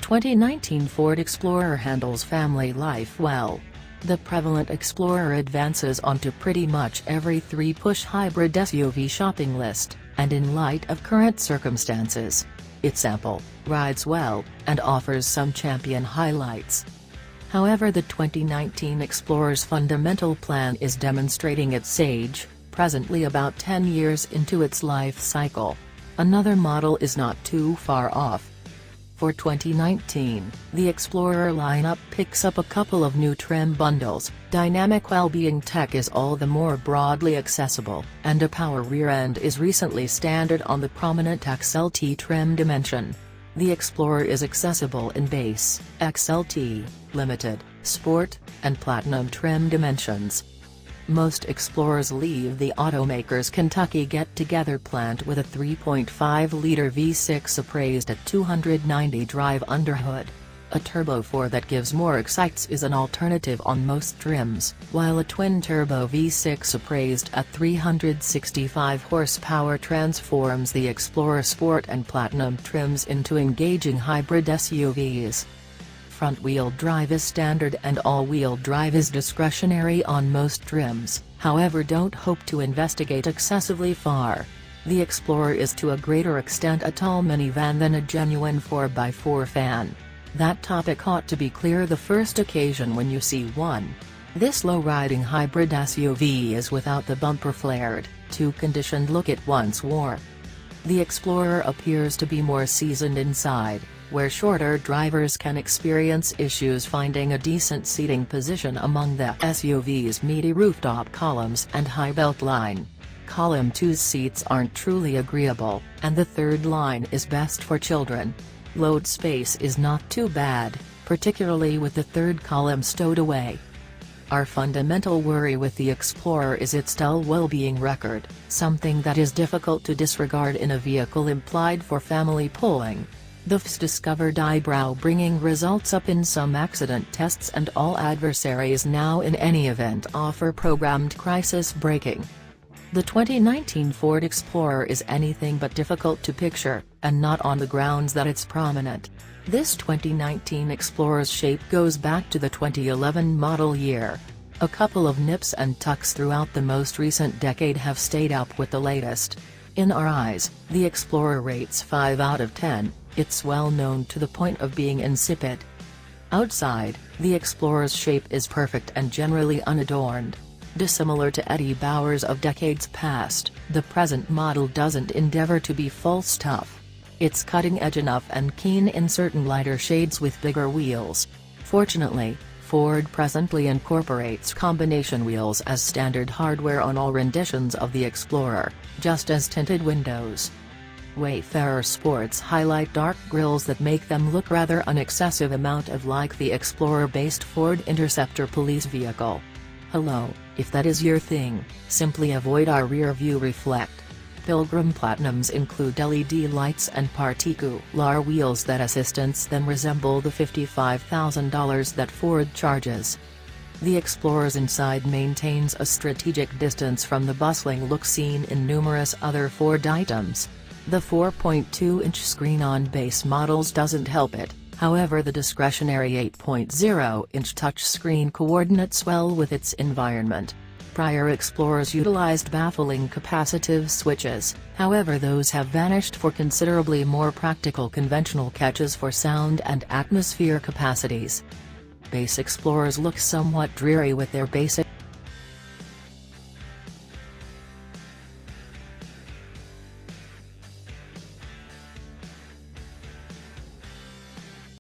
2019 Ford Explorer handles family life well. The prevalent Explorer advances onto pretty much every three-push hybrid SUV shopping list, and in light of current circumstances, it's ample, rides well, and offers some champion highlights. However, the 2019 Explorer's fundamental plan is demonstrating its age, presently about 10 years into its life cycle. Another model is not too far off. For 2019, the Explorer lineup picks up a couple of new trim bundles. Dynamic wellbeing tech is all the more broadly accessible, and a power rear end is recently standard on the prominent XLT trim dimension. The Explorer is accessible in base, XLT, limited, sport, and platinum trim dimensions. Most Explorers leave the automaker's Kentucky get-together plant with a 3.5-liter V6 appraised at 290 drive underhood. A turbo 4 that gives more excites is an alternative on most trims, while a twin-turbo V6 appraised at 365 horsepower transforms the Explorer Sport and Platinum trims into engaging hybrid SUVs. Front-wheel drive is standard and all-wheel drive is discretionary on most trims, however don't hope to investigate excessively far. The Explorer is to a greater extent a tall minivan than a genuine 4x4 fan. That topic ought to be clear the first occasion when you see one. This low-riding hybrid SUV is without the bumper flared, too-conditioned look it once wore. The Explorer appears to be more seasoned inside, where shorter drivers can experience issues finding a decent seating position among the SUV's meaty rooftop columns and high belt line. Column 2's seats aren't truly agreeable, and the third line is best for children. Load space is not too bad, particularly with the third column stowed away. Our fundamental worry with the Explorer is its dull well-being record, something that is difficult to disregard in a vehicle implied for family pulling. The FS discovered eyebrow-bringing results up in some accident tests, and all adversaries now in any event offer programmed crisis braking. The 2019 Ford Explorer is anything but difficult to picture, and not on the grounds that it's prominent. This 2019 Explorer's shape goes back to the 2011 model year. A couple of nips and tucks throughout the most recent decade have stayed up with the latest. In our eyes, the Explorer rates 5 out of 10. It's well known to the point of being insipid. Outside, the Explorer's shape is perfect and generally unadorned. Dissimilar to Eddie Bauer's of decades past, the present model doesn't endeavor to be false tough. It's cutting-edge enough and keen in certain lighter shades with bigger wheels. Fortunately, Ford presently incorporates combination wheels as standard hardware on all renditions of the Explorer, just as tinted windows. Wayfarer Sports highlight dark grills that make them look rather an excessive amount of like the Explorer-based Ford Interceptor police vehicle. Hello, if that is your thing, simply avoid our rear-view reflect. Pilgrim Platinums include LED lights and particular wheels that assistance them resemble the $55,000 that Ford charges. The Explorer's inside maintains a strategic distance from the bustling look seen in numerous other Ford items. The 4.2-inch screen on base models doesn't help it, however the discretionary 8.0-inch touchscreen coordinates well with its environment. Prior Explorers utilized baffling capacitive switches, however those have vanished for considerably more practical conventional catches for sound and atmosphere capacities. Base Explorers look somewhat dreary with their basic